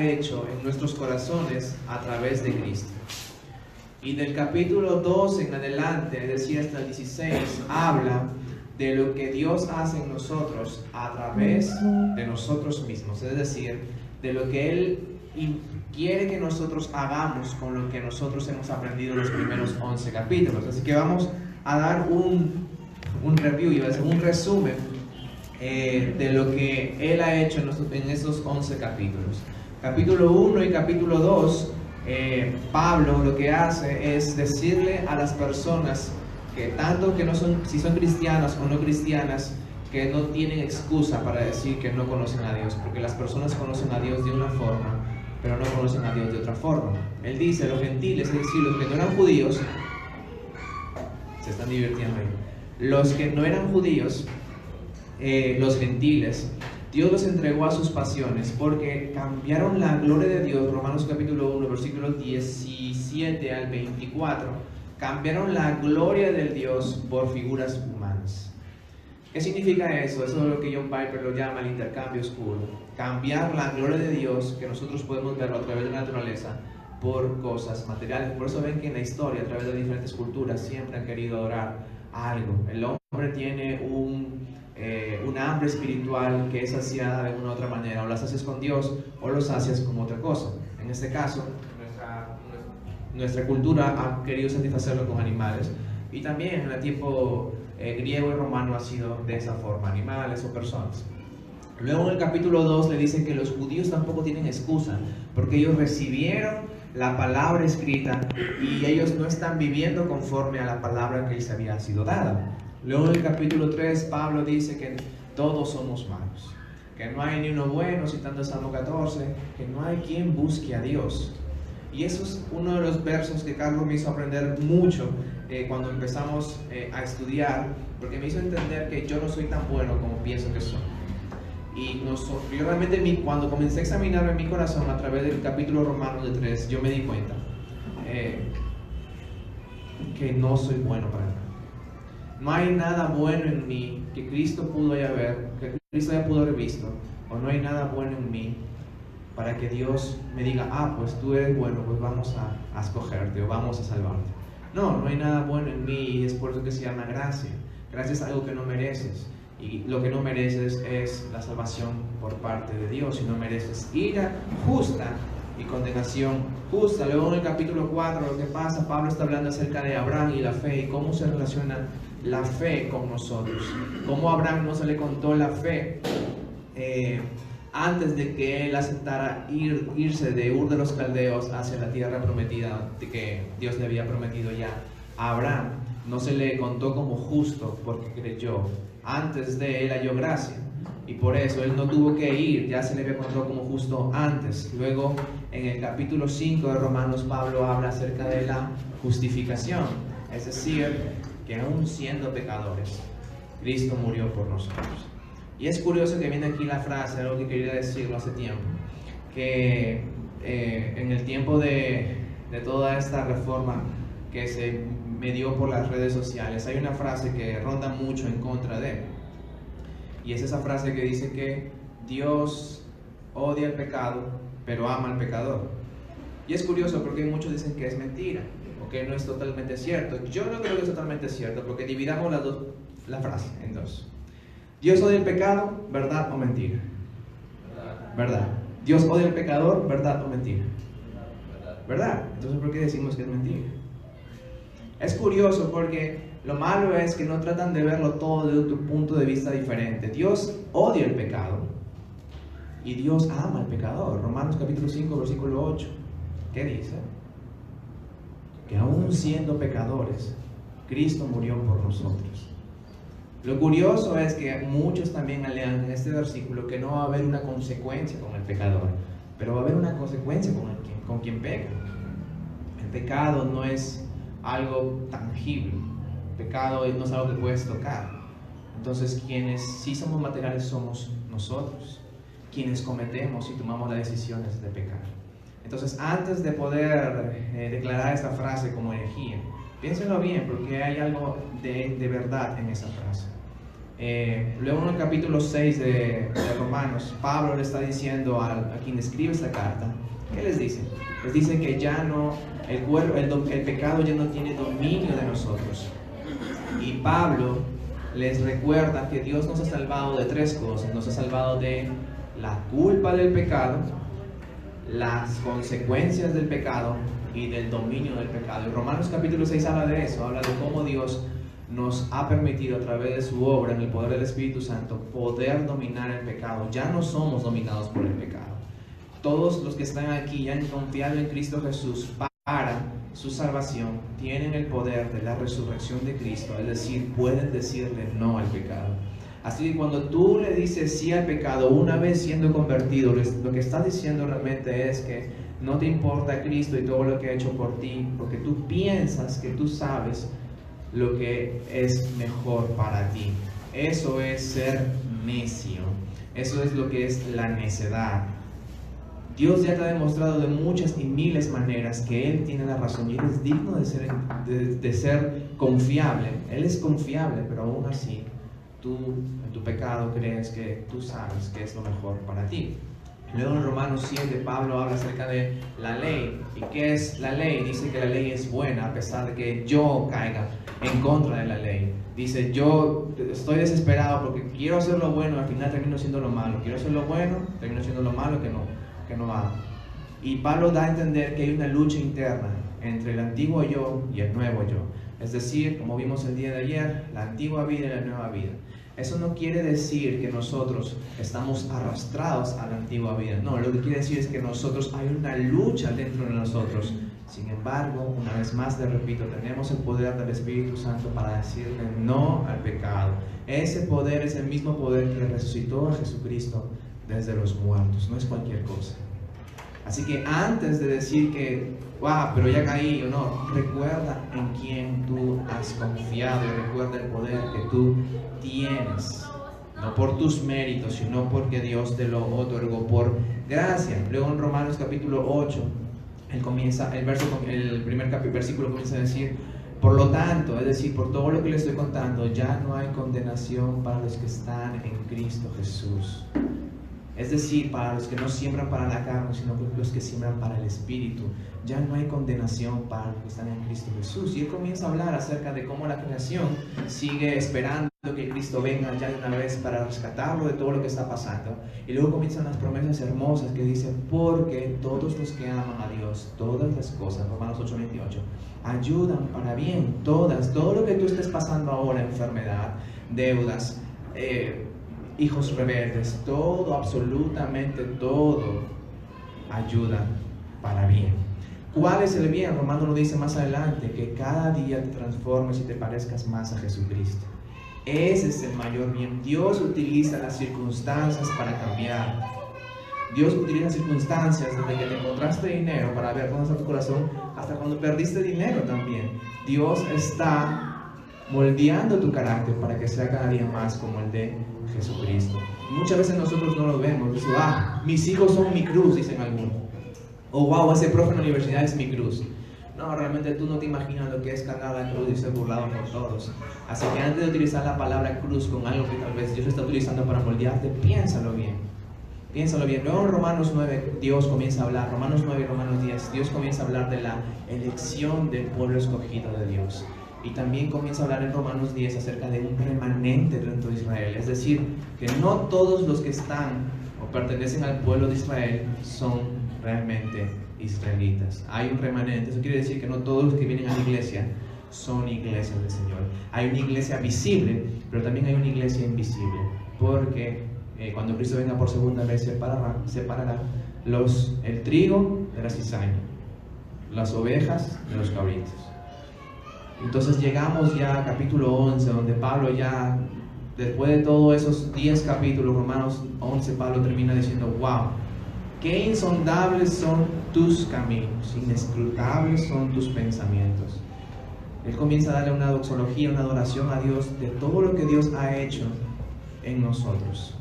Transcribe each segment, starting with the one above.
hecho en nuestros corazones a través de Cristo. Y del capítulo 12 en adelante, es decir, hasta el 16, habla de lo que Dios hace en nosotros a través de nosotros mismos, es decir, de lo que Él quiere que nosotros hagamos con lo que nosotros hemos aprendido en los primeros 11 capítulos. Así que vamos a dar un review, iba a decir, un resumen de lo que Él ha hecho en esos 11 capítulos. Capítulo 1 y capítulo 2, Pablo lo que hace es decirle a las personas que tanto que no son, si son cristianas o no cristianas, que no tienen excusa para decir que no conocen a Dios, porque las personas conocen a Dios de una forma, pero no conocen a Dios de otra forma. Él dice, los gentiles, es decir, los que no eran judíos, se están divirtiendo ahí, los que no eran judíos, los gentiles, Dios los entregó a sus pasiones porque cambiaron la gloria de Dios. Romanos capítulo 1, versículos 17 al 24, cambiaron la gloria del Dios por figuras humanas. ¿Qué significa eso? Eso es lo que John Piper lo llama el intercambio oscuro. Cambiar la gloria de Dios, que nosotros podemos verlo a través de la naturaleza, por cosas materiales. Por eso ven que en la historia, a través de diferentes culturas, siempre han querido adorar algo. El hombre tiene una hambre espiritual que es saciada de una u otra manera, o la sacias con Dios o lo sacias con otra cosa. En este caso, nuestra cultura ha querido satisfacerlo con animales, y también en el tiempo griego y romano ha sido de esa forma, animales o personas. Luego en el capítulo 2 le dice que los judíos tampoco tienen excusa, porque ellos recibieron la palabra escrita y ellos no están viviendo conforme a la palabra que les había sido dada. Luego en el capítulo 3 Pablo dice que todos somos malos, que no hay ni uno bueno, citando el Salmo 14, que no hay quien busque a Dios. Y eso es uno de los versos que Carlos me hizo aprender mucho cuando empezamos a estudiar, porque me hizo entender que yo no soy tan bueno como pienso que soy. Y yo realmente cuando comencé a examinarme en mi corazón a través del capítulo romano de 3, yo me di cuenta que no soy bueno para nada. No hay nada bueno en mí que Cristo pudo ya ver, que Cristo ya pudo haber visto, o no hay nada bueno en mí para que Dios me diga, pues tú eres bueno, pues vamos a escogerte o vamos a salvarte. No hay nada bueno en mí, y es por eso que se llama gracia. Gracia es algo que no mereces, y lo que no mereces es la salvación por parte de Dios, y no mereces ira justa y condenación justa. Luego en el capítulo 4 lo que pasa, Pablo está hablando acerca de Abraham y la fe, y cómo se relaciona la fe con nosotros. Cómo a Abraham no se le contó la fe antes de que él aceptara irse de Ur de los Caldeos hacia la tierra prometida que Dios le había prometido ya a Abraham. No se le contó como justo porque creyó. Antes de él halló gracia, y por eso él no tuvo que ir, ya se le había contado como justo antes. Luego en el capítulo 5 de Romanos, Pablo habla acerca de la justificación, es decir, que aún siendo pecadores, Cristo murió por nosotros. Y es curioso que viene aquí la frase, algo que quería decirlo hace tiempo, que en el tiempo de toda esta reforma que se medió por las redes sociales, hay una frase que ronda mucho en contra de, y es esa frase que dice que Dios odia el pecado, pero ama al pecador. Y es curioso porque muchos dicen que es mentira, o que no es totalmente cierto. Yo no creo que es totalmente cierto, porque dividamos la frase en dos. Dios odia el pecado, ¿verdad o mentira? ¿Verdad? Dios odia el pecador, ¿verdad o mentira? ¿Verdad? Entonces, ¿por qué decimos que es mentira? Es curioso porque lo malo es que no tratan de verlo todo desde un punto de vista diferente. Dios odia el pecado y Dios ama al pecador. Romanos capítulo 5, versículo 8. ¿Qué dice? Que aún siendo pecadores, Cristo murió por nosotros. Lo curioso es que muchos también alegan en este versículo que no va a haber una consecuencia con el pecador, pero va a haber una consecuencia con quien peca. El pecado no es algo tangible, el pecado no es algo que puedes tocar. Entonces, quienes sí somos materiales somos nosotros, quienes cometemos y tomamos las decisiones de pecar. Entonces, antes de poder declarar esta frase como herejía, piénsenlo bien, porque hay algo de verdad en esa frase. Luego en el capítulo 6 de Romanos, Pablo le está diciendo a quien escribe esta carta, ¿qué les dice? Les dice que ya no, el pecado ya no tiene dominio de nosotros. Y Pablo les recuerda que Dios nos ha salvado de tres cosas. Nos ha salvado de la culpa del pecado, las consecuencias del pecado y del dominio del pecado. Y Romanos capítulo 6 habla de eso, habla de cómo Dios nos ha permitido a través de su obra en el poder del Espíritu Santo poder dominar el pecado. Ya no somos dominados por el pecado. Todos los que están aquí y han confiado en Cristo Jesús para su salvación tienen el poder de la resurrección de Cristo, es decir, pueden decirle no al pecado. Así que cuando tú le dices sí al pecado una vez siendo convertido, lo que estás diciendo realmente es que no te importa Cristo y todo lo que ha hecho por ti, porque tú piensas que tú sabes lo que es mejor para ti. Eso es ser necio. Eso es lo que es la necedad. Dios ya te ha demostrado de muchas y miles maneras que Él tiene la razón y Él es digno de ser confiable. Él es confiable, pero aún así tú en tu pecado crees que tú sabes que es lo mejor para ti. Luego en Romanos 7 Pablo habla acerca de la ley. ¿Y qué es la ley? Dice que la ley es buena a pesar de que yo caiga en contra de la ley. Dice, yo estoy desesperado porque quiero hacer lo bueno y al final termino siendo lo malo. Quiero hacer lo bueno, termino siendo lo malo que no hago. Y Pablo da a entender que hay una lucha interna entre el antiguo yo y el nuevo yo. Es decir, como vimos el día de ayer, la antigua vida y la nueva vida. Eso no quiere decir que nosotros estamos arrastrados a la antigua vida. No, lo que quiere decir es que nosotros hay una lucha dentro de nosotros. Sin embargo, una vez más te repito, tenemos el poder del Espíritu Santo para decirle no al pecado. Ese poder es el mismo poder que resucitó a Jesucristo desde los muertos, no es cualquier cosa. Así que antes de decir que, wow, pero ya caí o no, recuerda en quién tú has confiado y recuerda el poder que tú tienes, no por tus méritos, sino porque Dios te lo otorgó por gracia. Luego en Romanos capítulo 8, el primer versículo comienza a decir, por lo tanto, es decir, por todo lo que le estoy contando, ya no hay condenación para los que están en Cristo Jesús. Es decir, para los que no siembran para la carne, sino los que siembran para el Espíritu. Ya no hay condenación para los que están en Cristo Jesús. Y él comienza a hablar acerca de cómo la creación sigue esperando que Cristo venga ya de una vez para rescatarlo de todo lo que está pasando. Y luego comienzan las promesas hermosas que dicen, porque todos los que aman a Dios, todas las cosas, Romanos 8:28, ayudan para bien, todo lo que tú estés pasando ahora, enfermedad, deudas, hijos rebeldes, todo, absolutamente todo, ayuda para bien. ¿Cuál es el bien? Romano lo dice más adelante, que cada día te transformes y te parezcas más a Jesucristo. Ese es el mayor bien. Dios utiliza las circunstancias para cambiar. Dios utiliza circunstancias desde que te encontraste dinero para ver dónde está tu corazón, hasta cuando perdiste dinero también. Dios está moldeando tu carácter para que sea cada día más como el de Jesucristo. Muchas veces nosotros no lo vemos. Dicen, mis hijos son mi cruz, dicen algunos. O wow, ese profe en la universidad es mi cruz. No, realmente tú no te imaginas lo que es cargar la cruz y ser burlado por todos. Así que antes de utilizar la palabra cruz con algo que tal vez Dios está utilizando para moldearte, piénsalo bien. Piénsalo bien. Luego en Romanos 9 Dios comienza a hablar, Romanos 9 y Romanos 10, Dios comienza a hablar de la elección del pueblo escogido de Dios. Y también comienza a hablar en Romanos 10 acerca de un remanente dentro de Israel. Es decir, que no todos los que están o pertenecen al pueblo de Israel son realmente israelitas. Hay un remanente. Eso quiere decir que no todos los que vienen a la iglesia son iglesias del Señor. Hay una iglesia visible, pero también hay una iglesia invisible. Porque cuando Cristo venga por segunda vez separará el trigo de la cizaña, las ovejas de los cabritos. Entonces llegamos ya a capítulo 11, donde Pablo ya, después de todos esos 10 capítulos, Romanos 11, Pablo termina diciendo, wow, qué insondables son tus caminos, inescrutables son tus pensamientos. Él comienza a darle una doxología, una adoración a Dios de todo lo que Dios ha hecho en nosotros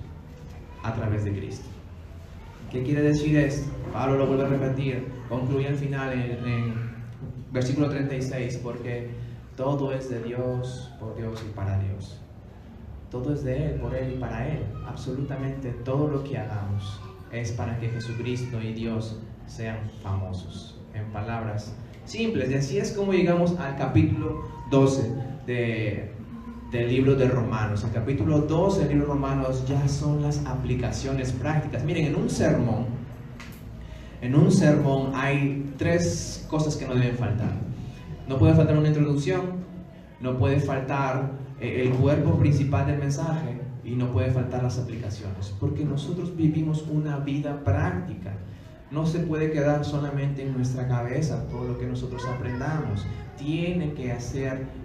a través de Cristo. ¿Qué quiere decir esto? Pablo lo vuelve a repetir, concluye al final en versículo 36, porque todo es de Dios, por Dios y para Dios. todo es de Él, por Él y para Él. Absolutamente todo lo que hagamos es para que Jesucristo y Dios sean famosos. En palabras simples. Y así es como llegamos al capítulo 12 del libro de Romanos. El capítulo 12 del libro de Romanos ya son las aplicaciones prácticas. Miren, en un sermón hay 3 cosas que no deben faltar. No puede faltar una introducción, no puede faltar el cuerpo principal del mensaje y no puede faltar las aplicaciones, porque nosotros vivimos una vida práctica. No se puede quedar solamente en nuestra cabeza todo lo que nosotros aprendamos. Tiene que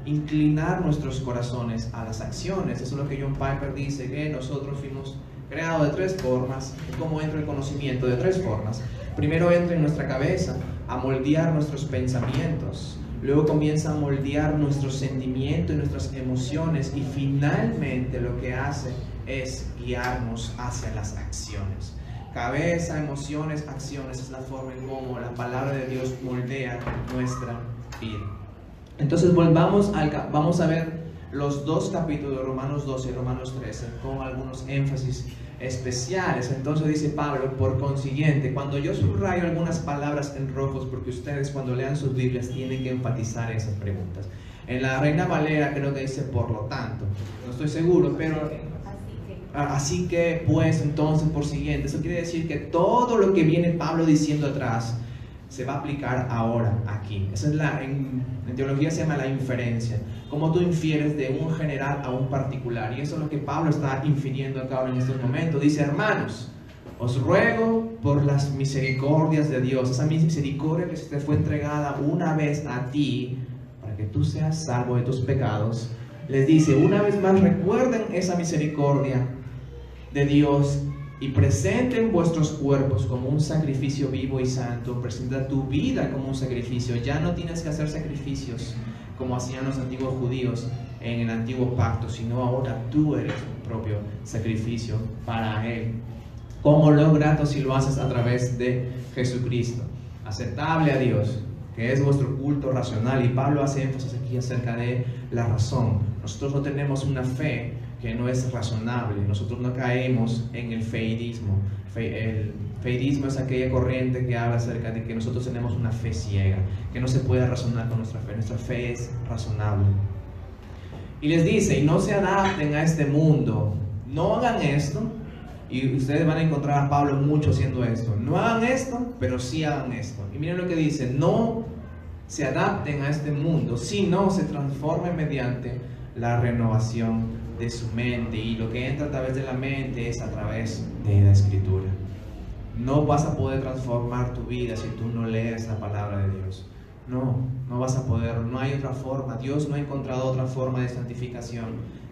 inclinar nuestros corazones a las acciones. Eso es lo que John Piper dice, que nosotros fuimos creados de 3 formas. ¿Cómo entra el conocimiento? De 3 formas. Primero entra en nuestra cabeza a moldear nuestros pensamientos. Luego comienza a moldear nuestros sentimientos y nuestras emociones. Y finalmente lo que hace es guiarnos hacia las acciones. Cabeza, emociones, acciones es la forma en cómo la palabra de Dios moldea nuestra vida. Entonces vamos a ver los 2 capítulos de Romanos 12 y Romanos 13 con algunos énfasis especiales. Entonces dice Pablo, por consiguiente, cuando yo subrayo algunas palabras en rojos, porque ustedes cuando lean sus Biblias tienen que enfatizar esas preguntas. En la Reina Valera creo que dice por lo tanto, no estoy seguro, pero así que pues entonces por siguiente, eso quiere decir que todo lo que viene Pablo diciendo atrás se va a aplicar ahora aquí. Esa es en teología se llama la inferencia, como tú infieres de un general a un particular, y eso es lo que Pablo está infiriendo acá en estos momentos. Dice, hermanos, os ruego por las misericordias de Dios, esa misericordia que se te fue entregada una vez a ti para que tú seas salvo de tus pecados. Les dice, una vez más, recuerden esa misericordia de Dios y presenten vuestros cuerpos como un sacrificio vivo y santo. Presenta tu vida como un sacrificio. Ya no tienes que hacer sacrificios como hacían los antiguos judíos en el antiguo pacto, sino ahora tú eres tu propio sacrificio para Él. ¿Cómo lo grato si lo haces a través de Jesucristo? Aceptable a Dios, que es vuestro culto racional. Y Pablo hace énfasis aquí acerca de la razón. Nosotros no tenemos una fe que no es razonable. Nosotros no caemos en el feidismo. El feidismo es aquella corriente que habla acerca de que nosotros tenemos una fe ciega, que no se puede razonar con nuestra fe. Nuestra fe es razonable. Y les dice, y no se adapten a este mundo. No hagan esto. Y ustedes van a encontrar a Pablo mucho haciendo esto. No hagan esto, pero sí hagan esto. Y miren lo que dice, no se adapten a este mundo, sino se transformen mediante la renovación de su mente. Y lo que entra a través de la mente es a través de la Escritura. No vas a poder transformar tu vida si tú no lees la palabra de Dios. No vas a poder, no hay otra forma. Dios no ha encontrado otra forma de santificación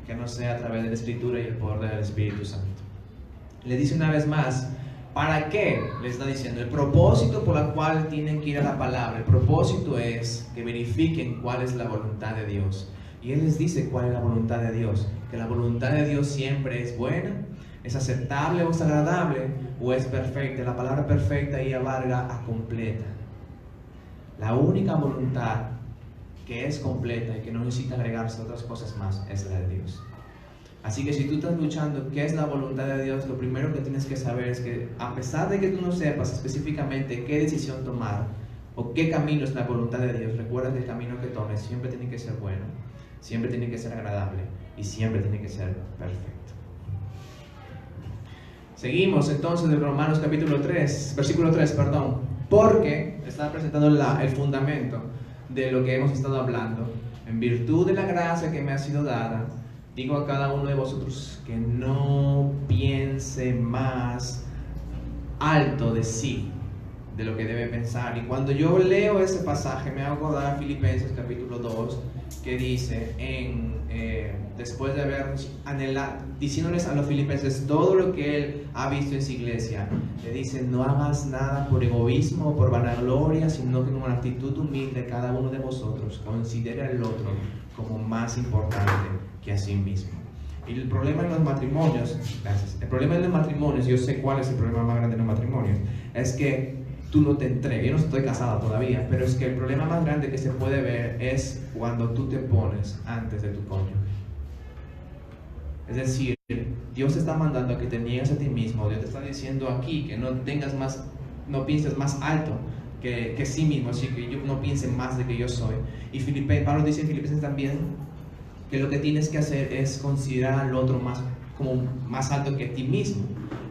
que no sea a través de la Escritura y el poder del Espíritu Santo. Le dice una vez más, ¿para qué? Le está diciendo, el propósito por el cual tienen que ir a la palabra, el propósito es que verifiquen cuál es la voluntad de Dios. Y Él les dice cuál es la voluntad de Dios, que la voluntad de Dios siempre es buena, es aceptable o es agradable, o es perfecta. La palabra perfecta ahí abarca a completa. La única voluntad que es completa y que no necesita agregarse otras cosas más es la de Dios. Así que si tú estás luchando qué es la voluntad de Dios, lo primero que tienes que saber es que a pesar de que tú no sepas específicamente qué decisión tomar o qué camino es la voluntad de Dios, recuerda que el camino que tomes siempre tiene que ser bueno, siempre tiene que ser agradable y siempre tiene que ser perfecto. Seguimos entonces en Romanos capítulo 3, versículo 3, porque está presentando el fundamento de lo que hemos estado hablando. En virtud de la gracia que me ha sido dada, digo a cada uno de vosotros que no piense más alto de sí, de lo que debe pensar. Y cuando yo leo ese pasaje me hago acordar a Filipenses capítulo 2, que dice, después de haber anhelado, diciéndoles a los filipenses todo lo que él ha visto en su iglesia, le dice, no hagas nada por egoísmo o por vanagloria, sino que con una actitud humilde cada uno de vosotros considere al otro como más importante que a sí mismo. Y el problema en los matrimonios, yo sé cuál es el problema más grande en los matrimonios, es que tú no te entregas. Yo no estoy casada todavía, pero es que el problema más grande que se puede ver es cuando tú te pones antes de tu cónyuge. Es decir, Dios te está mandando a que te niegues a ti mismo. Dios te está diciendo aquí que no pienses más alto que sí mismo, así que yo no piense más de que yo soy. Y Pablo dice en Filipenses también que lo que tienes que hacer es considerar al otro como más alto que ti mismo.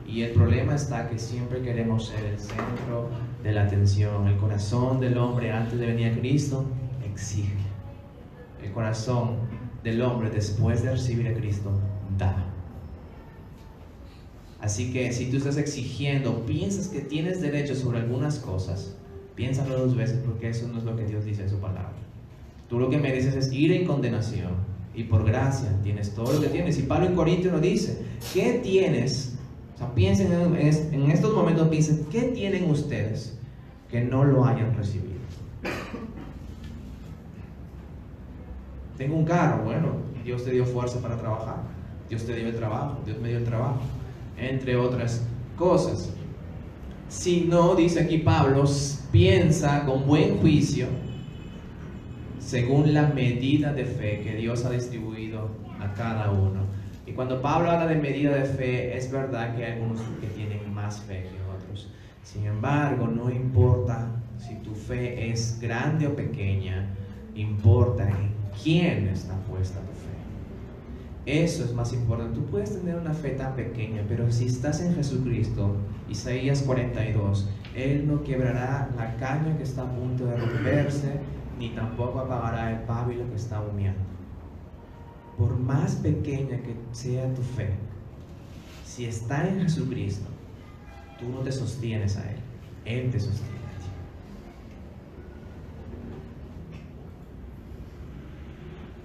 Y el problema está que siempre queremos ser el centro de la atención. El corazón del hombre antes de venir a Cristo exige. El corazón del hombre después de recibir a Cristo da. Así que si tú estás exigiendo, piensas que tienes derecho sobre algunas cosas, piénsalo 2 veces, porque eso no es lo que Dios dice en su palabra. Tú lo que mereces es ira y condenación, y por gracia tienes todo lo que tienes. Y Pablo en Corintios nos dice, ¿qué tienes? O sea, piensen en estos momentos, piensen, ¿qué tienen ustedes que no lo hayan recibido? Tengo un carro, bueno, Dios te dio fuerza para trabajar, Dios te dio el trabajo, Dios me dio el trabajo, entre otras cosas. Si no, dice aquí Pablo, piensa con buen juicio según la medida de fe que Dios ha distribuido a cada uno. Y cuando Pablo habla de medida de fe, es verdad que hay algunos que tienen más fe que otros. Sin embargo, no importa si tu fe es grande o pequeña, importa en quién está puesta tu fe. Eso es más importante. Tú puedes tener una fe tan pequeña, pero si estás en Jesucristo, Isaías 42, Él no quebrará la caña que está a punto de romperse, ni tampoco apagará el pábilo que está humeando. Por más pequeña que sea tu fe, si está en Jesucristo, tú no te sostienes a Él, Él te sostiene a ti.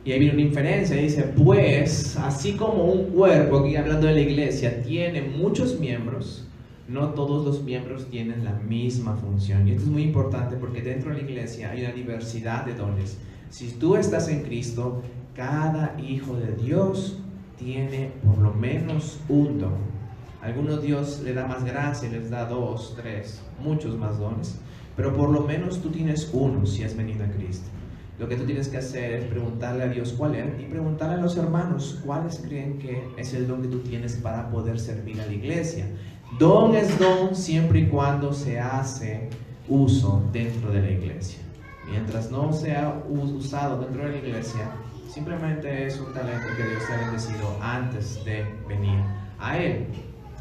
Y ahí viene una inferencia, dice, pues, así como un cuerpo, aquí hablando de la iglesia, tiene muchos miembros, no todos los miembros tienen la misma función. Y esto es muy importante porque dentro de la iglesia hay una diversidad de dones. Si tú estás en Cristo, cada hijo de Dios tiene por lo menos un don. Algunos Dios le da más gracia, les da 2, 3, muchos más dones, pero por lo menos tú tienes uno si has venido a Cristo. Lo que tú tienes que hacer es preguntarle a Dios cuál es y preguntarle a los hermanos cuáles creen que es el don que tú tienes para poder servir a la iglesia. Don es don siempre y cuando se hace uso dentro de la iglesia. Mientras no sea usado dentro de la iglesia, simplemente es un talento que Dios te ha bendecido antes de venir a Él.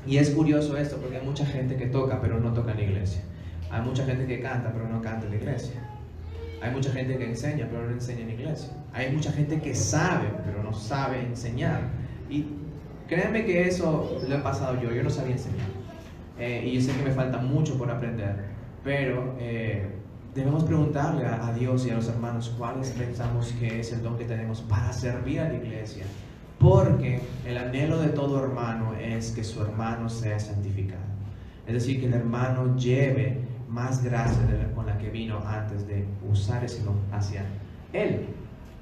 Y es curioso esto porque hay mucha gente que toca pero no toca en la iglesia. Hay mucha gente que canta pero no canta en la iglesia. Hay mucha gente que enseña pero no enseña en la iglesia. Hay mucha gente que sabe pero no sabe enseñar. Y créanme que eso lo he pasado yo no sabía enseñar. Y yo sé que me falta mucho por aprender, pero debemos preguntarle a Dios y a los hermanos cuáles pensamos que es el don que tenemos para servir a la iglesia, porque el anhelo de todo hermano es que su hermano sea santificado, es decir, que el hermano lleve más gracia con la que vino antes de usar ese don hacia él.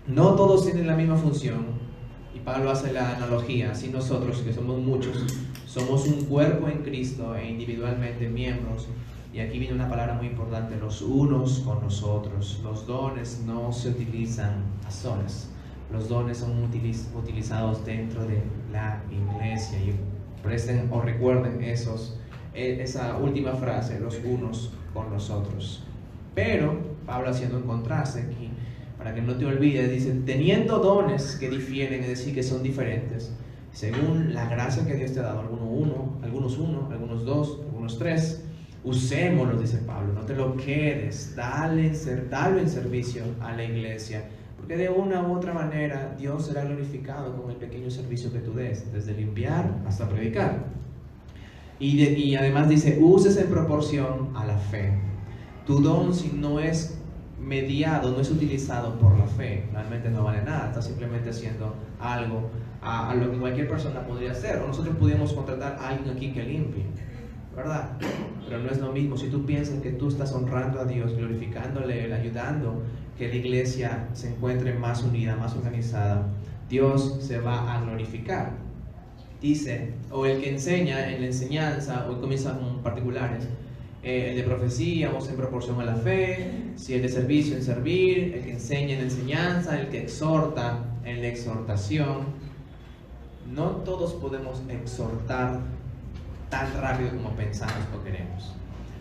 No todos tienen la misma función, y Pablo hace la analogía, así nosotros, que somos muchos, somos un cuerpo en Cristo e individualmente miembros. Y aquí viene una palabra muy importante, los unos con los otros. Los dones no se utilizan a solas. Los dones son utilizados dentro de la iglesia. Y presten o recuerden esa última frase, los unos con los otros. Pero Pablo haciendo un contraste aquí, para que no te olvides, dice, teniendo dones que difieren, es decir, que son diferentes, según la gracia que Dios te ha dado, algunos uno, algunos 2, algunos 3, usémoslo, dice Pablo, no te lo quedes, dalo en servicio a la iglesia, porque de una u otra manera Dios será glorificado con el pequeño servicio que tú des, desde limpiar hasta predicar. Y además dice, uses en proporción a la fe. Tu don, si no es mediado, no es utilizado por la fe, realmente no vale nada, está simplemente haciendo algo a lo que cualquier persona podría hacer. O nosotros podríamos contratar a alguien aquí que limpie, ¿verdad? Pero no es lo mismo. Si tú piensas que tú estás honrando a Dios, glorificándole, ayudando que la iglesia se encuentre más unida, más organizada, Dios se va a glorificar. Dice, o el que enseña en la enseñanza, hoy comienza con particulares, el de profecía, vamos en proporción a la fe, si el de servicio en servir, el que enseña en enseñanza, el que exhorta en la exhortación. no todos podemos exhortar tan rápido como pensamos o queremos.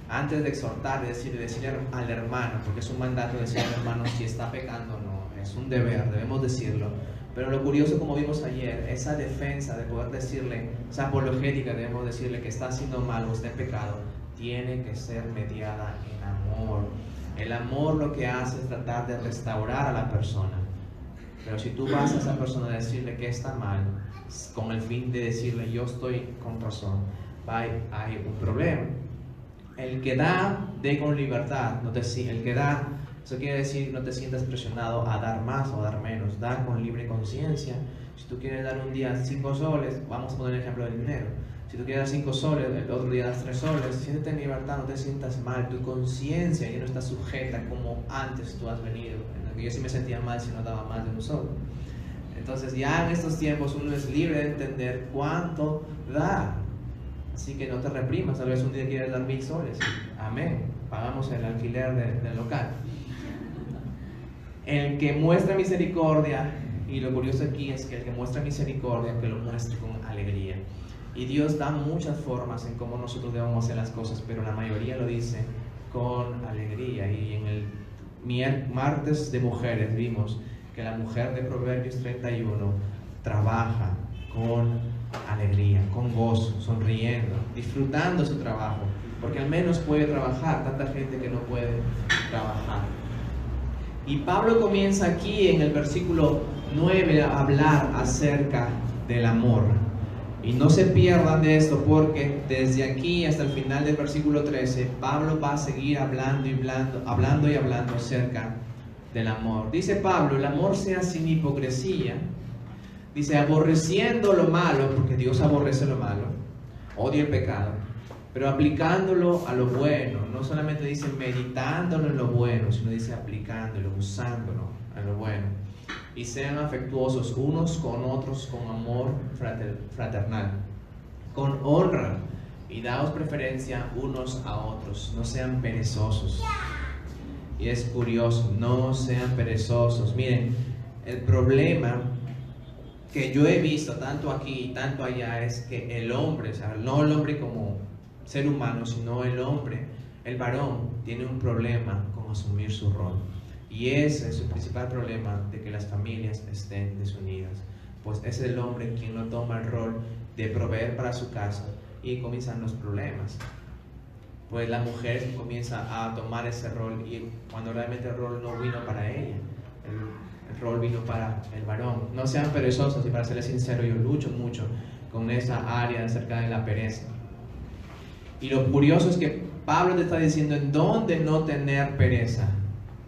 Antes de exhortar, decirle al hermano, porque es un mandato decir al hermano si está pecando o no, es un deber, debemos decirlo. Pero lo curioso, como vimos ayer, esa defensa de poder decirle, esa apologética, debemos decirle que está haciendo mal o está en pecado, tiene que ser mediada en amor. El amor lo que hace es tratar de restaurar a la persona. Pero si tú vas a esa persona a decirle que está mal, con el fin de decirle yo estoy con razón, hay un problema. El que da, dé con libertad. El que da, eso quiere decir no te sientas presionado a dar más o a dar menos. Da con libre conciencia. Si tú quieres dar un día 5 soles, vamos a poner el ejemplo del dinero. Si tú quieres dar 5 soles, el otro día das 3 soles, siéntete en libertad, no te sientas mal. Tu conciencia ya no está sujeta como antes tú has venido. Yo sí me sentía mal si no daba más de un sol. Entonces ya en estos tiempos uno es libre de entender cuánto da. Así que no te reprimas, tal vez un día quieres dar 1000 soles. Amén. Pagamos el alquiler del local. El que muestra misericordia, y lo curioso aquí es que el que muestra misericordia, que lo muestre con alegría. Y Dios da muchas formas en cómo nosotros debemos hacer las cosas, pero la mayoría lo dice con alegría. Y en el martes de mujeres vimos que la mujer de Proverbios 31 trabaja con alegría, con gozo, sonriendo, disfrutando su trabajo, porque al menos puede trabajar, tanta gente que no puede trabajar. Y Pablo comienza aquí en el versículo 9 a hablar acerca del amor. Y no se pierdan de esto, porque desde aquí hasta el final del versículo 13, Pablo va a seguir hablando acerca del amor. Dice Pablo, el amor sea sin hipocresía. Dice, aborreciendo lo malo, porque Dios aborrece lo malo, odia el pecado, pero aplicándolo a lo bueno. No solamente dice meditándolo en lo bueno, sino dice aplicándolo, usándolo a lo bueno. Y sean afectuosos unos con otros con amor fraternal, con honra, y daos preferencia unos a otros. No sean perezosos. Y es curioso, no sean perezosos. Miren, el problema que yo he visto tanto aquí y tanto allá es que el hombre, o sea, no el hombre como ser humano, sino el hombre, el varón, tiene un problema con asumir su rol. Y ese es su principal problema, de que las familias estén desunidas. Pues es el hombre quien no toma el rol de proveer para su casa, y comienzan los problemas. Pues la mujer comienza a tomar ese rol, y cuando realmente el rol no vino para ella, el rol vino para el varón. No sean perezosos, y para serles sincero, yo lucho mucho con esa área acerca de la pereza. Y lo curioso es que Pablo te está diciendo en dónde no tener pereza.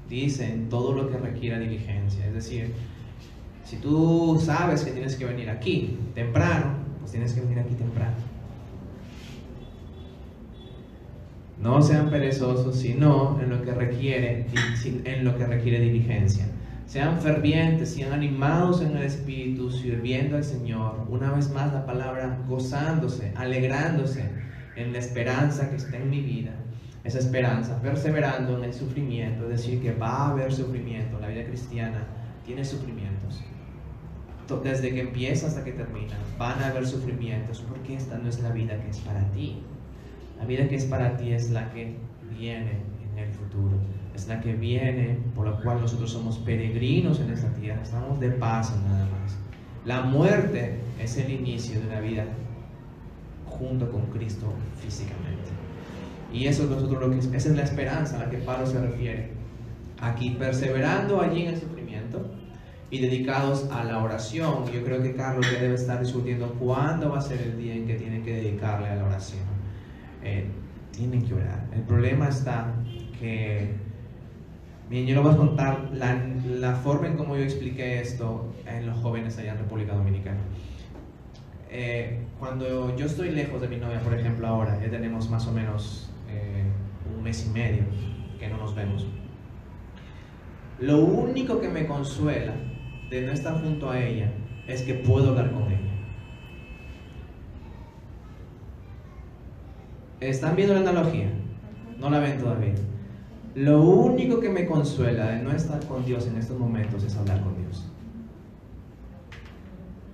Dice en todo lo que requiera diligencia. Es decir, si tú sabes que tienes que venir aquí temprano, pues tienes que venir aquí temprano. No sean perezosos, sino en lo que requiere diligencia. Sean fervientes, sean animados en el Espíritu, sirviendo al Señor. Una vez más la palabra gozándose, alegrándose en la esperanza que está en mi vida. Esa esperanza, perseverando en el sufrimiento, es decir, que va a haber sufrimiento. La vida cristiana tiene sufrimientos. Desde que empieza hasta que termina, van a haber sufrimientos, porque esta no es la vida que es para ti. La vida que es para ti es la que viene en el futuro. Es la que viene, por la cual nosotros somos peregrinos en esta tierra. Estamos de paso nada más. La muerte es el inicio de una vida junto con Cristo físicamente. Y eso es esa es la esperanza a la que Pablo se refiere. Aquí, perseverando allí en el sufrimiento y dedicados a la oración. Yo creo que Carlos ya debe estar discutiendo cuándo va a ser el día en que tienen que dedicarle a la oración. Tienen que orar. El problema está que, bien, yo les voy a contar la forma en cómo yo expliqué esto en los jóvenes allá en República Dominicana. Cuando yo estoy lejos de mi novia, por ejemplo, ahora ya tenemos más o menos un mes y medio que no nos vemos. Lo único que me consuela de no estar junto a ella es que puedo hablar con ella. ¿Están viendo la analogía? No la ven todavía. Lo único que me consuela de no estar con Dios en estos momentos es hablar con Dios.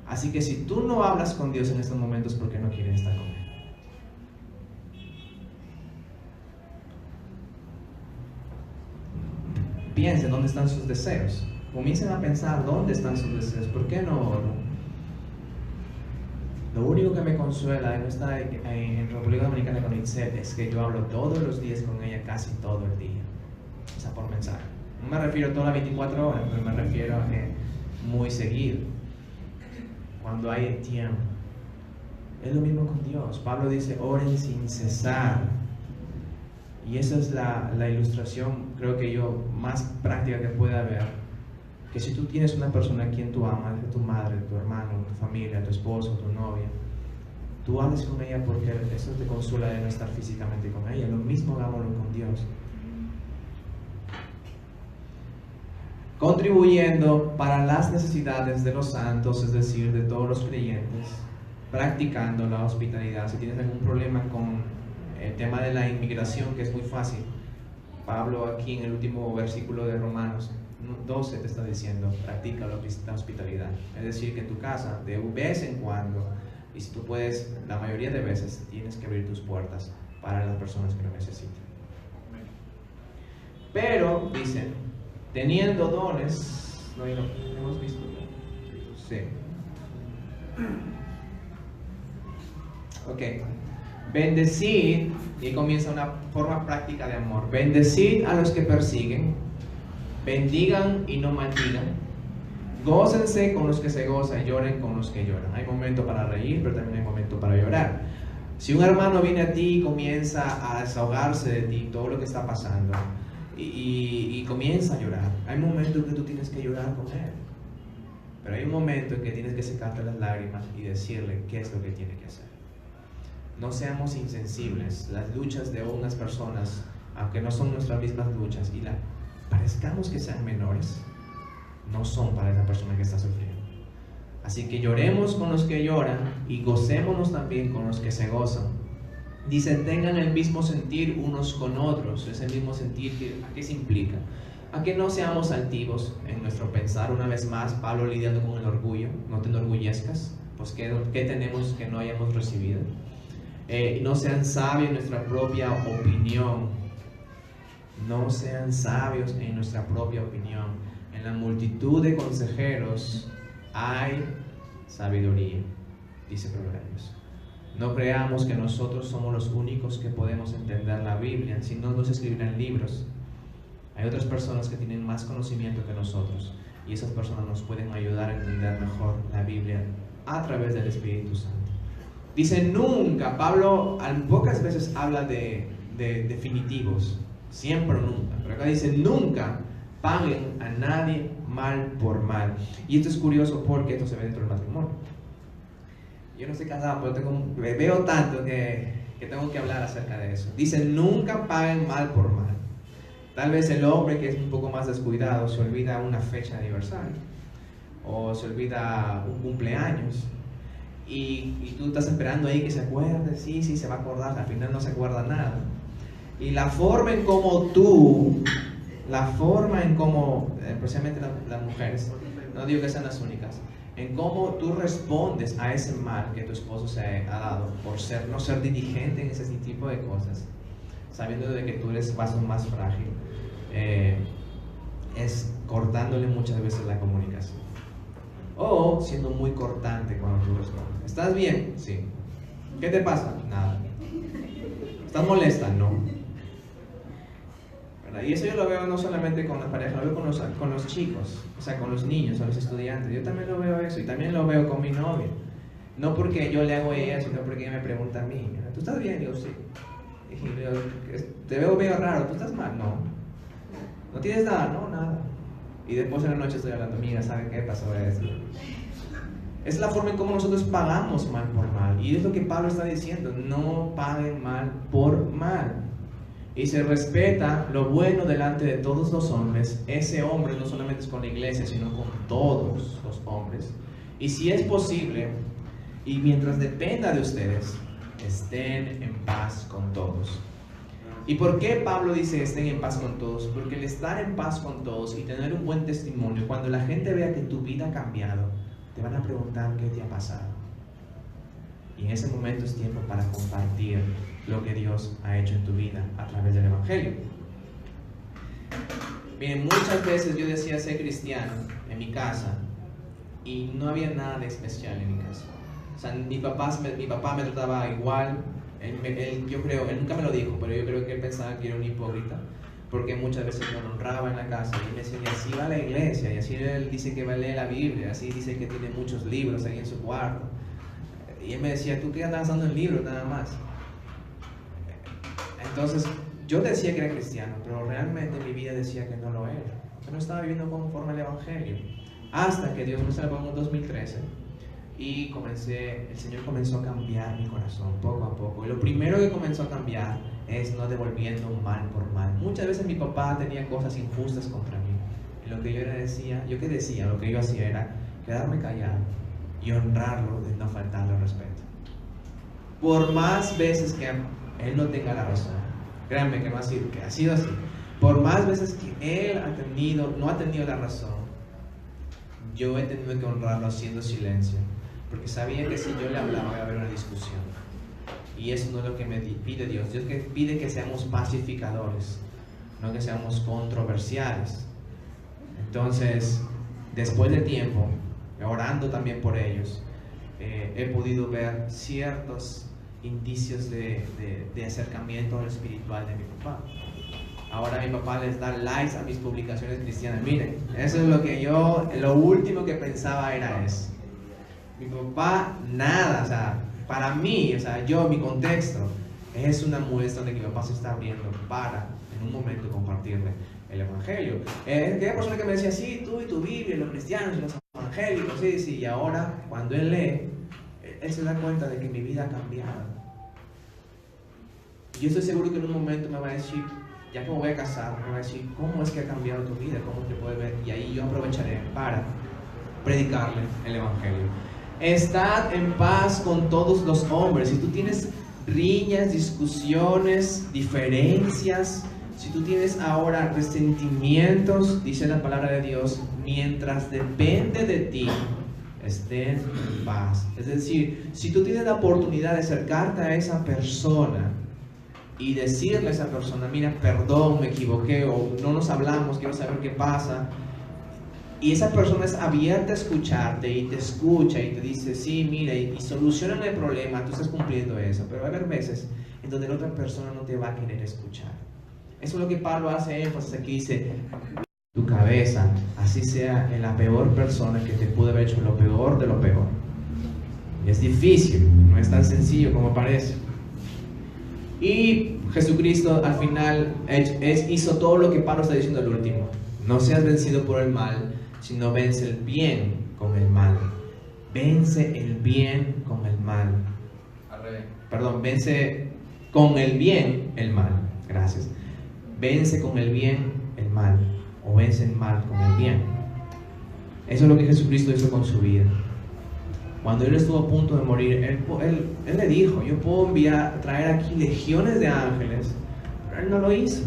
Así que si tú no hablas con Dios en estos momentos, ¿por qué no quieres estar con Él? Piensen dónde están sus deseos. Comiencen a pensar dónde están sus deseos. ¿Por qué no oro? Lo único que me consuela de no estar en República Dominicana con Itzel es que yo hablo todos los días con ella, casi todo el día. O sea, por mensaje. No me refiero a todas las 24 horas, pero me refiero a que muy seguido. Cuando hay tiempo. Es lo mismo con Dios. Pablo dice, oren sin cesar. Y esa es la ilustración, creo que yo, más práctica que pueda haber. Que si tú tienes una persona a quien tú amas, tu madre, tu hermano, tu familia, tu esposo, tu novia, tú hables con ella porque eso te consuela de no estar físicamente con ella. Lo mismo hagámoslo con Dios. Contribuyendo para las necesidades de los santos, es decir, de todos los creyentes, practicando la hospitalidad. Si tienes algún problema con el tema de la inmigración, que es muy fácil, Pablo aquí en el último versículo de Romanos 12 te está diciendo, practica la hospitalidad. Es decir, que en tu casa, de vez en cuando, y si tú puedes, la mayoría de veces, tienes que abrir tus puertas para las personas que lo necesitan. Pero, dicen, teniendo dones, no hemos visto, sí. Ok. Bendecid, y comienza una forma práctica de amor. Bendecid a los que persiguen, bendigan y no maldigan, gócense con los que se gozan y lloren con los que lloran. Hay momento para reír, pero también hay momento para llorar. Si un hermano viene a ti y comienza a desahogarse de ti, todo lo que está pasando, y comienza a llorar, hay momentos en que tú tienes que llorar con él, pero hay un momento en que tienes que secarte las lágrimas y decirle qué es lo que tiene que hacer. No seamos insensibles. Las luchas de unas personas, aunque no son nuestras mismas luchas y parezcamos que sean menores, no son para esa persona que está sufriendo. Así que lloremos con los que lloran y gocémonos también con los que se gozan. Dice, tengan el mismo sentir unos con otros. Ese mismo sentir, ¿a qué se implica? A que no seamos altivos en nuestro pensar. Una vez más, Pablo lidiando con el orgullo. No te enorgullezcas, pues ¿qué tenemos que no hayamos recibido? No sean sabios en nuestra propia opinión. No sean sabios en nuestra propia opinión. En la multitud de consejeros hay sabiduría, dice Proverbios. No creamos que nosotros somos los únicos que podemos entender la Biblia, si no nos escribirán libros. Hay otras personas que tienen más conocimiento que nosotros y esas personas nos pueden ayudar a entender mejor la Biblia a través del Espíritu Santo. Dice nunca, Pablo pocas veces habla de definitivos, siempre nunca, pero acá dice nunca paguen a nadie mal por mal. Y esto es curioso porque esto se ve dentro del matrimonio. Yo no estoy casado, pero veo tanto que tengo que hablar acerca de eso. Dice nunca paguen mal por mal. Tal vez el hombre que es un poco más descuidado se olvida una fecha de aniversario o se olvida un cumpleaños. Y tú estás esperando ahí que se acuerde, sí, se va a acordar, al final no se acuerda nada. Y la forma en cómo especialmente las mujeres, no digo que sean las únicas, en cómo tú respondes a ese mal que tu esposo se ha dado por no ser diligente en ese tipo de cosas, sabiendo de que tú eres vaso más frágil, es cortándole muchas veces la comunicación. O siendo muy cortante cuando tú respondes. ¿Estás bien? Sí. ¿Qué te pasa? Nada. ¿Estás molesta? No. ¿Verdad? Y eso yo lo veo no solamente con las parejas, lo veo con los chicos, o sea, con los niños, con los estudiantes. Yo también lo veo eso y también lo veo con mi novia. No porque yo le hago a ella, sino porque ella me pregunta a mí. ¿Tú estás bien? Digo, sí. Y yo, te veo medio raro. ¿Tú estás mal? No. ¿No tienes nada? No, nada. Y después en la noche estoy hablando, mira, ¿sabe qué pasó eso? Es la forma en cómo nosotros pagamos mal por mal. Y es lo que Pablo está diciendo, no paguen mal por mal. Y se respeta lo bueno delante de todos los hombres. Ese hombre no solamente es con la iglesia, sino con todos los hombres. Y si es posible, y mientras dependa de ustedes, estén en paz con todos. ¿Y por qué Pablo dice estén en paz con todos? Porque el estar en paz con todos y tener un buen testimonio, cuando la gente vea que tu vida ha cambiado, te van a preguntar qué te ha pasado. Y en ese momento es tiempo para compartir lo que Dios ha hecho en tu vida a través del Evangelio. Miren, muchas veces yo decía ser cristiano en mi casa y no había nada de especial en mi casa. O sea, mi papá me trataba igual. Yo creo, él nunca me lo dijo, pero yo creo que él pensaba que era un hipócrita, porque muchas veces me honraba en la casa y me decía, y así va a la iglesia, y así él dice que va a leer la Biblia, así dice que tiene muchos libros ahí en su cuarto. Y él me decía, ¿tú qué andas dando en libros nada más? Entonces, yo decía que era cristiano, pero realmente mi vida decía que no lo era. Yo no estaba viviendo conforme al Evangelio. Hasta que Dios me salvó en 2013 y el Señor comenzó a cambiar mi corazón poco a poco. Y lo primero que comenzó a cambiar es no devolviendo mal por mal. Muchas veces mi papá tenía cosas injustas contra mí. Y lo que lo que yo hacía era quedarme callado y honrarlo de no faltarle al respeto. Por más veces que él no tenga la razón, créanme que ha sido así. Por más veces que él no ha tenido la razón, yo he tenido que honrarlo haciendo silencio, porque sabía que si yo le hablaba iba a haber una discusión. Y eso no es lo que me pide Dios. Dios pide que seamos pacificadores, no que seamos controversiales. Entonces, después de tiempo, orando también por ellos, he podido ver ciertos indicios de acercamiento al espiritual de mi papá. Ahora mi papá les da likes a mis publicaciones cristianas. Miren, eso es lo último que pensaba era eso. Mi papá, nada, o sea, para mí, o sea, mi contexto, es una muestra de que mi papá se está abriendo para, en un momento, compartirle el Evangelio. Aquella persona que me decía, sí, tú y tu Biblia, los cristianos y los evangélicos, sí, y ahora, cuando él lee, él se da cuenta de que mi vida ha cambiado. Y yo estoy seguro que en un momento me va a decir, ya que me voy a casar, me va a decir, ¿cómo es que ha cambiado tu vida? ¿Cómo te puede ver? Y ahí yo aprovecharé para predicarle el Evangelio. Estad en paz con todos los hombres. Si tú tienes riñas, discusiones, diferencias, si tú tienes ahora resentimientos, dice la palabra de Dios, mientras depende de ti, estén en paz. Es decir, si tú tienes la oportunidad de acercarte a esa persona y decirle a esa persona, mira, perdón, me equivoqué, o no nos hablamos, quiero saber qué pasa, y esa persona es abierta a escucharte y te escucha y te dice, sí, mira, y solucionan el problema, tú estás cumpliendo eso. Pero va a haber veces en donde la otra persona no te va a querer escuchar. Eso es lo que Pablo hace énfasis aquí, dice, tu cabeza, así sea en la peor persona que te pudo haber hecho lo peor de lo peor. Y es difícil, no es tan sencillo como parece. Y Jesucristo al final hizo todo lo que Pablo está diciendo al último. No seas vencido por el mal, sino vence el bien con el mal. Vence el bien con el mal. Perdón, vence con el bien el mal. Gracias. Vence con el bien el mal, o vence el mal con el bien. Eso es lo que Jesucristo hizo con su vida. Cuando él estuvo a punto de morir, él le dijo, yo puedo traer aquí legiones de ángeles, pero él no lo hizo.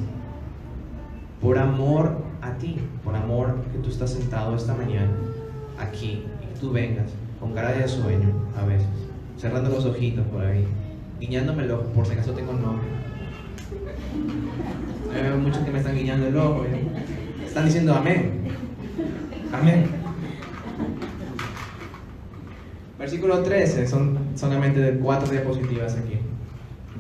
Por amor a ti, por amor que tú estás sentado esta mañana aquí y que tú vengas con cara de sueño a veces, cerrando los ojitos por ahí, guiñándome el ojo por si acaso tengo novio. Veo muchos que me están guiñando el ojo, están diciendo amén, amén. Versículo 13, son solamente de 4 diapositivas aquí.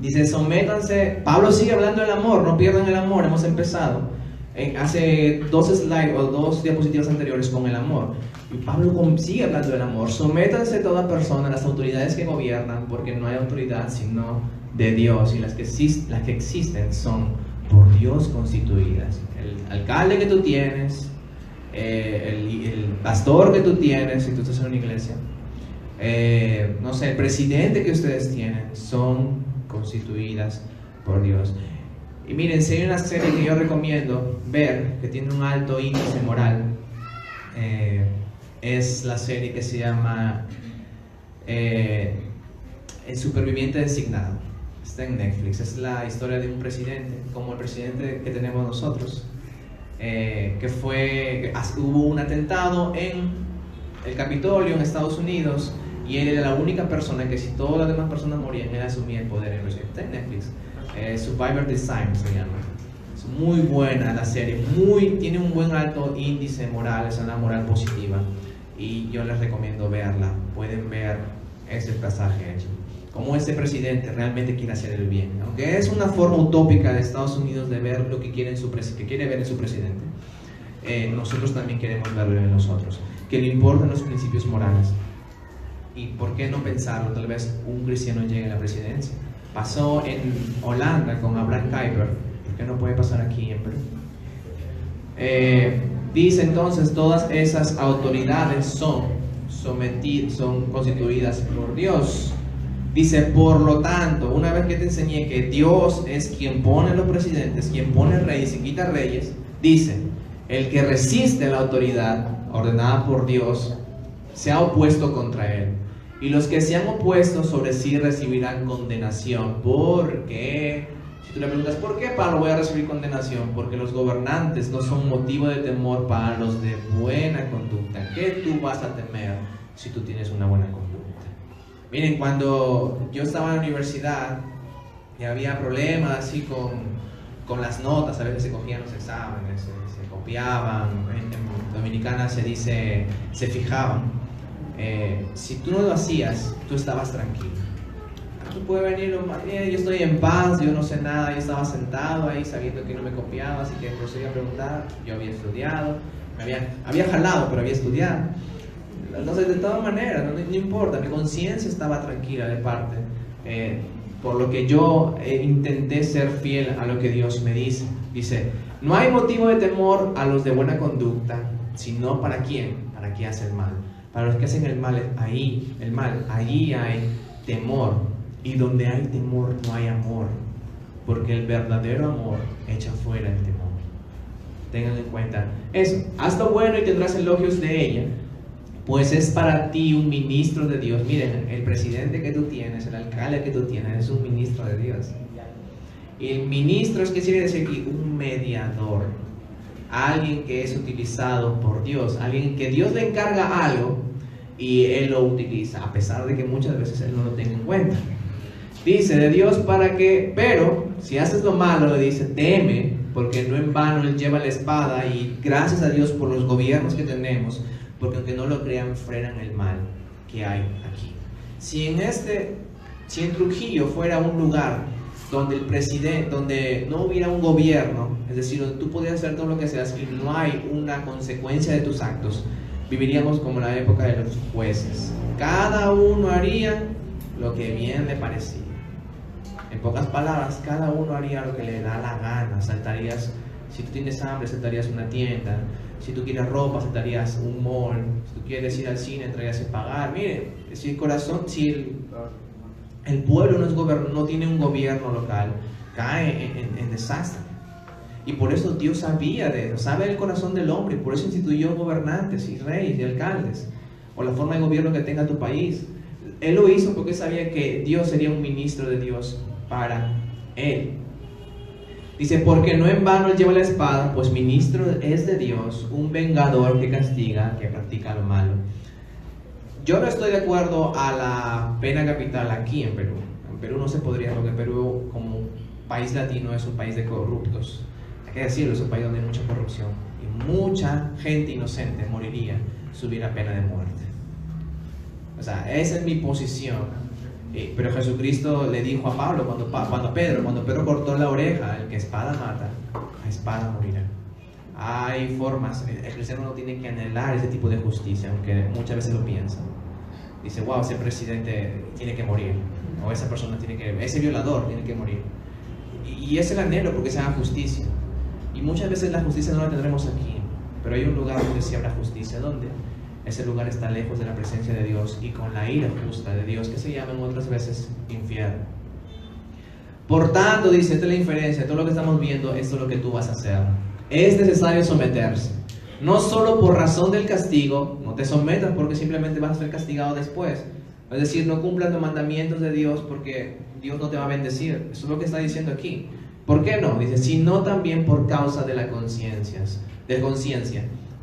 Dice, sométanse. Pablo sigue hablando del amor, no pierdan el amor, hemos empezado hace 2 slides o 2 diapositivas anteriores con el amor. Y Pablo sigue hablando del amor. Sométanse toda persona a las autoridades que gobiernan, porque no hay autoridad sino de Dios, y las que existen son por Dios constituidas. El alcalde que tú tienes, el pastor que tú tienes, si tú estás en una iglesia, no sé, el presidente que ustedes tienen, son constituidas por Dios. Y miren, si hay una serie que yo recomiendo ver, que tiene un alto índice moral, es la serie que se llama El Superviviente Designado. Está en Netflix. Es la historia de un presidente, como el presidente que tenemos nosotros, hubo un atentado en el Capitolio en Estados Unidos, y él era la única persona que, si todas las demás personas morían, él asumía el poder en Está en Netflix. Survivor Design se llama. Es muy buena la serie, tiene un buen alto índice moral, es una moral positiva, y yo les recomiendo verla. Pueden ver ese pasaje hecho, cómo ese presidente realmente quiere hacer el bien, aunque es una forma utópica de Estados Unidos de ver lo que quiere ver en su presidente. Nosotros también queremos verlo en nosotros, que le importan los principios morales. Y por qué no pensarlo, tal vez un cristiano llegue a la presidencia. Pasó en Holanda con Abraham Kuyper, ¿por qué no puede pasar aquí en Perú? Dice entonces, todas esas autoridades son constituidas por Dios. Dice, por lo tanto, una vez que te enseñé que Dios es quien pone los presidentes, quien pone reyes y quita reyes, dice, el que resiste la autoridad ordenada por Dios se ha opuesto contra él, y los que se han opuesto sobre sí recibirán condenación. Porque, si tú le preguntas, ¿por qué, Pablo, voy a recibir condenación? Porque los gobernantes no son motivo de temor para los de buena conducta. ¿Qué tú vas a temer si tú tienes una buena conducta? Miren, cuando yo estaba en la universidad y había problemas así con las notas, a veces se cogían los exámenes, se copiaban, en Dominicana se dice, se fijaban. Si tú no lo hacías, tú estabas tranquilo. Tú puedes venir, yo estoy en paz, yo no sé nada, yo estaba sentado ahí sabiendo que no me copiaba, así que procedí a preguntar. Yo había estudiado, había jalado, pero había estudiado. Entonces, de todas maneras, no importa, mi conciencia estaba tranquila de parte, por lo que yo intenté ser fiel a lo que Dios me dice. Dice, no hay motivo de temor a los de buena conducta, sino ¿para quién? Para quien hace el mal. Para los que hacen el mal, allí hay temor, y donde hay temor no hay amor, porque el verdadero amor echa fuera el temor. Tengan en cuenta eso. Haz lo bueno y tendrás elogios de ella, pues es para ti un ministro de Dios. Miren, el presidente que tú tienes, el alcalde que tú tienes, es un ministro de Dios. Y el ministro es que quiere decir aquí un mediador, alguien que es utilizado por Dios, alguien que Dios le encarga algo y él lo utiliza, a pesar de que muchas veces él no lo tenga en cuenta. Dice, de Dios para que, pero si haces lo malo, le dice, teme, porque no en vano él lleva la espada, y gracias a Dios por los gobiernos que tenemos, porque aunque no lo crean, frenan el mal que hay aquí. Si en Trujillo fuera un lugar donde no hubiera un gobierno, es decir, donde tú podías hacer todo lo que seas y no hay una consecuencia de tus actos, viviríamos como en la época de los jueces. Cada uno haría lo que bien le parecía. En pocas palabras, cada uno haría lo que le da la gana. Saltarías, si tú tienes hambre, saltarías una tienda. Si tú quieres ropa, saltarías un mall. Si tú quieres ir al cine, entrarías a pagar. Mire, si el pueblo no tiene un gobierno local, cae en desastre. Y por eso Dios sabía de eso, sabe el corazón del hombre, y por eso instituyó gobernantes y reyes y alcaldes, o la forma de gobierno que tenga tu país. Él lo hizo porque sabía que Dios sería un ministro de Dios para él. Dice, porque no en vano él lleva la espada, pues ministro es de Dios, un vengador que castiga, que practica lo malo. Yo no estoy de acuerdo a la pena capital aquí en Perú. En Perú no se podría, porque Perú como país latino es un país de corruptos. Hay que decirlo, es un país donde hay mucha corrupción y mucha gente inocente moriría si hubiera pena de muerte. O sea, esa es mi posición. Pero Jesucristo le dijo a Pablo, cuando Pedro cortó la oreja, el que espada mata, a espada morirá. Hay formas, el cristiano no tiene que anhelar ese tipo de justicia, aunque muchas veces lo piensa. Dice, wow, ese presidente tiene que morir, o esa persona ese violador tiene que morir. Y es el anhelo porque se haga justicia. Y muchas veces la justicia no la tendremos aquí, pero hay un lugar donde sí habrá justicia. ¿Dónde? Ese lugar está lejos de la presencia de Dios y con la ira justa de Dios, que se llaman otras veces infierno. Por tanto, dice, esta es la inferencia, todo lo que estamos viendo, esto es lo que tú vas a hacer. Es necesario someterse, no solo por razón del castigo, no te sometas porque simplemente vas a ser castigado después. Es decir, no cumplas los mandamientos de Dios porque Dios no te va a bendecir. Eso es lo que está diciendo aquí. ¿Por qué no? Dice, sino también por causa de conciencia,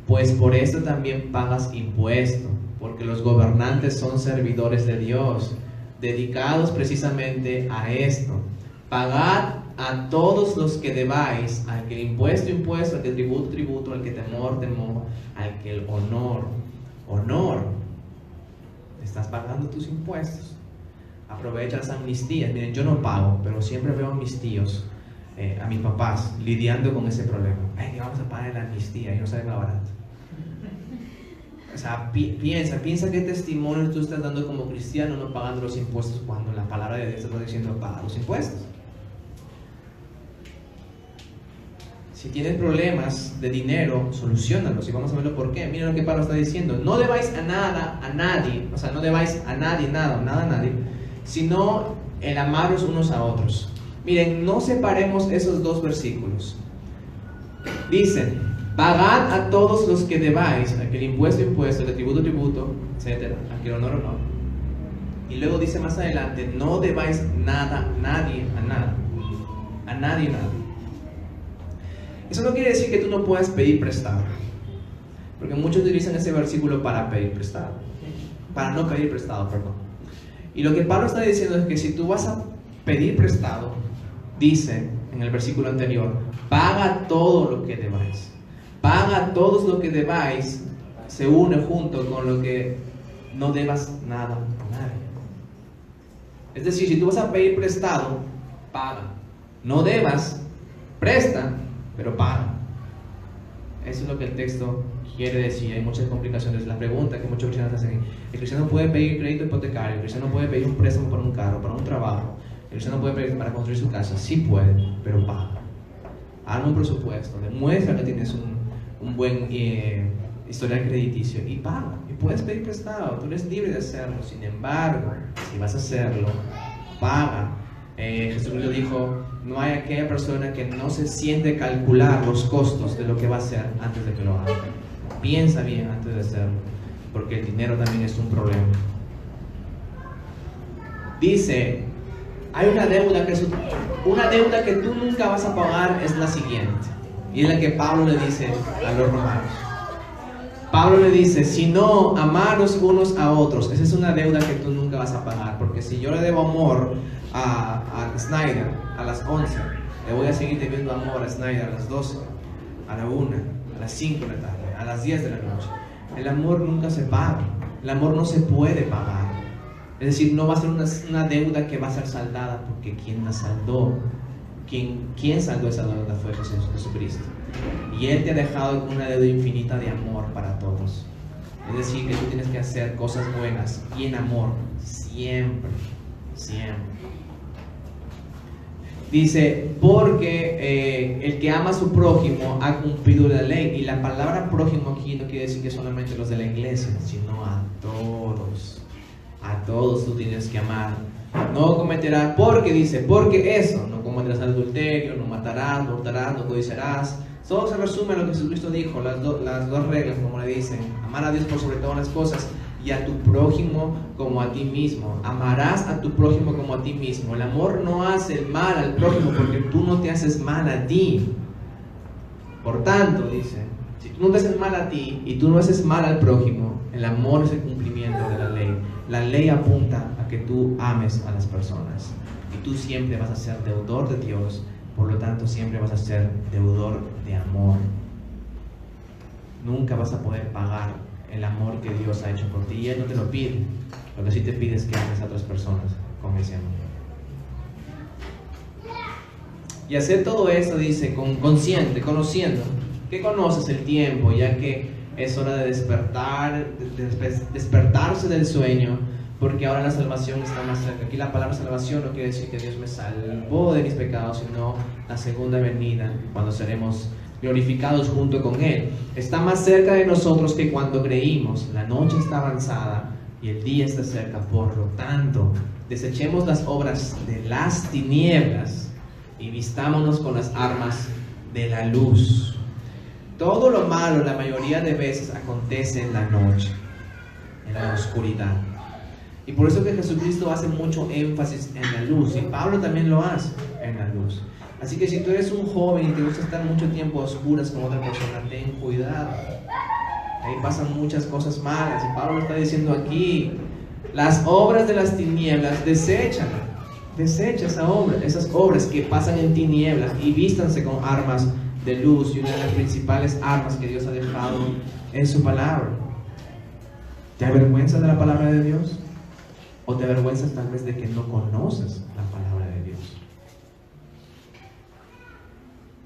pues por esto también pagas impuesto. porque los gobernantes son servidores de Dios, dedicados precisamente a esto. Pagad a todos los que debáis, al que el impuesto, al que el tributo, tributo, al que temor, temor, al que el honor, honor. Estás pagando tus impuestos. Aprovecha las amnistías. Miren, yo no pago, pero siempre veo a mis tíos, a mis papás, lidiando con ese problema. Ay, que vamos a pagar la amnistía y no sale más barato. O sea, piensa qué testimonio tú estás dando como cristiano no pagando los impuestos cuando la palabra de Dios te está diciendo paga los impuestos. Si tienes problemas de dinero, soluciónalos y vamos a verlo por qué. Miren lo que Pablo está diciendo. No debáis a nadie, o sea, no debáis a nadie, nada a nadie, sino el amaros unos a otros. Miren, no separemos esos dos versículos. Dicen, pagad a todos los que debáis, a que el impuesto, el tributo, tributo, etc., a que el honor, honor. Y luego dice más adelante, no debáis nada, nadie, a nada. A nadie, nada. Eso no quiere decir que tú no puedas pedir prestado, porque muchos utilizan ese versículo para pedir prestado, para no pedir prestado, perdón. Y lo que Pablo está diciendo es que si tú vas a pedir prestado, dice en el versículo anterior, paga todo lo que debáis. Paga todos lo que debáis, se une junto con lo que no debas nada a nadie. Es decir, si tú vas a pedir prestado, paga. No debas, presta, pero paga. Eso es lo que el texto quiere decir. Hay muchas complicaciones. La pregunta que muchos cristianos hacen: el cristiano puede pedir crédito hipotecario, el cristiano puede pedir un préstamo para un carro, para un trabajo, el cristiano puede pedir para construir su casa. Sí puede, pero paga. Haga un presupuesto, demuestra que tienes un buen historial crediticio y paga. Y puedes pedir prestado, tú eres libre de hacerlo. Sin embargo, si vas a hacerlo, paga. Jesucristo dijo: no hay aquella persona que no se siente calcular los costos de lo que va a hacer antes de que lo haga. Piensa bien antes de hacerlo, porque el dinero también es un problema. Dice, hay una deuda que tú nunca vas a pagar, es la siguiente, y es la que Pablo le dice a los romanos. Pablo le dice, si no, amaros unos a otros. Esa es una deuda que tú nunca vas a pagar, porque si yo le debo amor a Snyder a las 11, le voy a seguir debiendo amor a Snyder a las 12, a la 1, a las 5 de la tarde, a las 10 de la noche. El amor nunca se paga, el amor no se puede pagar. Es decir, no va a ser una deuda que va a ser saldada, porque quien la saldó, quien saldó esa deuda fue Jesucristo. Y Él te ha dejado con una deuda infinita de amor para todos. Es decir, que tú tienes que hacer cosas buenas y en amor, siempre, siempre. Dice, porque el que ama a su prójimo ha cumplido la ley. Y la palabra prójimo aquí no quiere decir que solamente los de la iglesia, sino a todos. A todos tú tienes que amar. No cometerás, porque dice, porque eso, no cometerás adulterio, no matarás, no hurtarás, no codiciarás. Todo se resume en lo que Jesucristo dijo, las dos reglas, como le dicen: amar a Dios por sobre todas las cosas y a tu prójimo como a ti mismo. Amarás a tu prójimo como a ti mismo. El amor no hace el mal al prójimo, porque tú no te haces mal a ti. Por tanto, dice, si tú no te haces mal a ti y tú no haces mal al prójimo, el amor es el cumplimiento de la ley. La ley apunta a que tú ames a las personas, y tú siempre vas a ser deudor de Dios. Por lo tanto, siempre vas a ser deudor de amor. Nunca vas a poder pagar el amor que Dios ha hecho por ti, y Él no te lo pide. Lo que sí te pide es que ames a otras personas con ese amor. Y hacer todo eso, dice, consciente, conociendo. Que conoces el tiempo, ya que es hora de despertarse del sueño, porque ahora la salvación está más cerca. Aquí la palabra salvación no quiere decir que Dios me salvó de mis pecados, sino la segunda venida, cuando seremos glorificados junto con Él. Está más cerca de nosotros que cuando creímos. La noche está avanzada y el día está cerca. Por lo tanto, desechemos las obras de las tinieblas y vistámonos con las armas de la luz. Todo lo malo, la mayoría de veces, acontece en la noche, en la oscuridad. Y por eso que Jesucristo hace mucho énfasis en la luz, y Pablo también lo hace en la luz. Así que si tú eres un joven y te gusta estar mucho tiempo a oscuras con otra persona, ten cuidado. ahí pasan muchas cosas malas. Y Pablo lo está diciendo aquí: las obras de las tinieblas, desecha esas obras que pasan en tinieblas y vístanse con armas de luz. Y una de las principales armas que Dios ha dejado es su palabra. ¿Te avergüenzas de la palabra de Dios? ¿O te avergüenzas tal vez de que no conoces la palabra de Dios?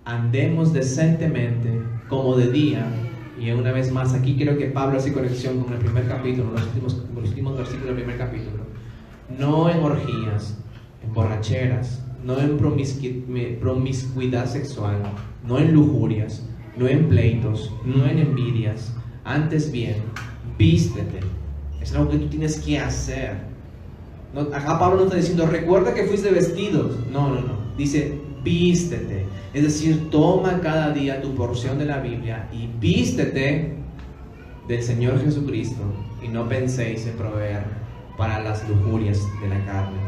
Andemos decentemente como de día. Y una vez más, aquí quiero que Pablo hace conexión con el primer capítulo, los últimos versículos del primer capítulo. No en orgías, en borracheras, no en promiscuidad sexual, no en lujurias, no en pleitos, no en envidias. Antes bien, vístete. Es algo que tú tienes que hacer. No, acá Pablo no está diciendo, recuerda que fuiste vestidos. No. Dice, vístete. Es decir, toma cada día tu porción de la Biblia y vístete del Señor Jesucristo, y no penséis en proveer para las lujurias de la carne.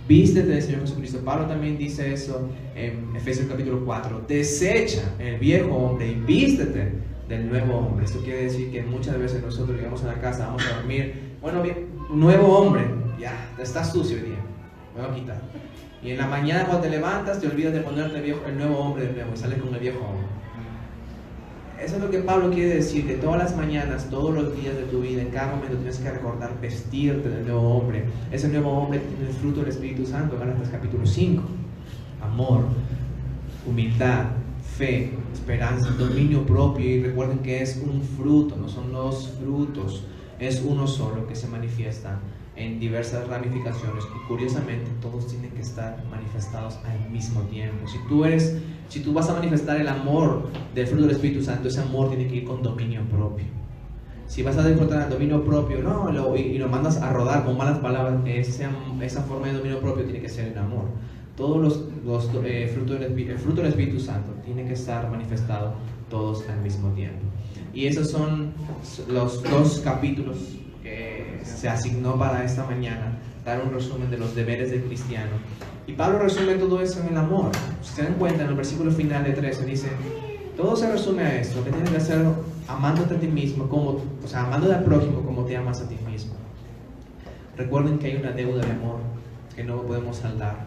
Vístete del Señor Jesucristo. Pablo también dice eso en Efesios capítulo 4. Desecha el viejo hombre y vístete del nuevo hombre. Esto quiere decir que muchas veces nosotros llegamos a la casa, vamos a dormir. Bueno, bien, nuevo hombre, ya, está sucio hoy día, me voy a quitar. Y en la mañana cuando te levantas te olvidas de ponerte el nuevo hombre de nuevo y sales con el viejo hombre. Eso es lo que Pablo quiere decir, que todas las mañanas, todos los días de tu vida, en cada momento tienes que recordar vestirte del nuevo hombre. Ese nuevo hombre tiene el fruto del Espíritu Santo, en Gálatas capítulo 5. Amor, humildad, fe, esperanza, dominio propio. Y recuerden que es un fruto, no son dos frutos, es uno solo que se manifiesta en diversas ramificaciones, y curiosamente todos tienen que estar manifestados al mismo tiempo. Si tú vas a manifestar el amor del fruto del Espíritu Santo, ese amor tiene que ir con dominio propio. Si vas a disfrutar el dominio propio, y lo mandas a rodar con malas palabras, esa forma de dominio propio tiene que ser el amor. Todos los frutos el fruto del Espíritu Santo tiene que estar manifestado todos al mismo tiempo. Y esos son los 2 capítulos que se asignó para esta mañana, dar un resumen de los deberes del cristiano. Y Pablo resume todo eso en el amor. Si se dan cuenta, en el versículo final de 13 dice, todo se resume a esto, que tienes que hacer amándote a ti mismo, amándote al prójimo como te amas a ti mismo. Recuerden que hay una deuda de amor que no podemos saldar.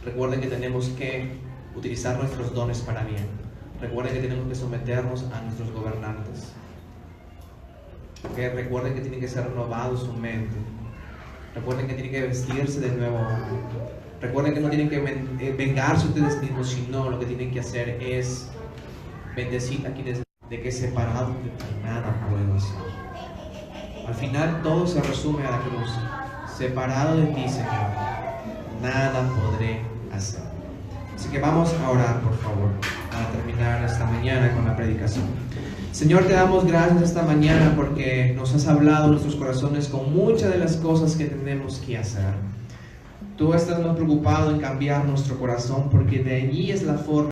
Recuerden que tenemos que utilizar nuestros dones para bien. Recuerden que tenemos que someternos a nuestros gobernantes. Recuerden que tiene que ser renovado su mente. Recuerden que tienen que vestirse de nuevo hombre. Recuerden que no tienen que vengarse ustedes mismos, sino lo que tienen que hacer es bendecir a quienes, de que separado de ti nada puedo hacer. Al final todo se resume a la cruz. Separado de ti, Señor, nada podré hacer. Así que vamos a orar, por favor, para terminar esta mañana con la predicación. Señor, te damos gracias esta mañana porque nos has hablado en nuestros corazones con muchas de las cosas que tenemos que hacer. Tú estás más preocupado en cambiar nuestro corazón, porque de allí es la forma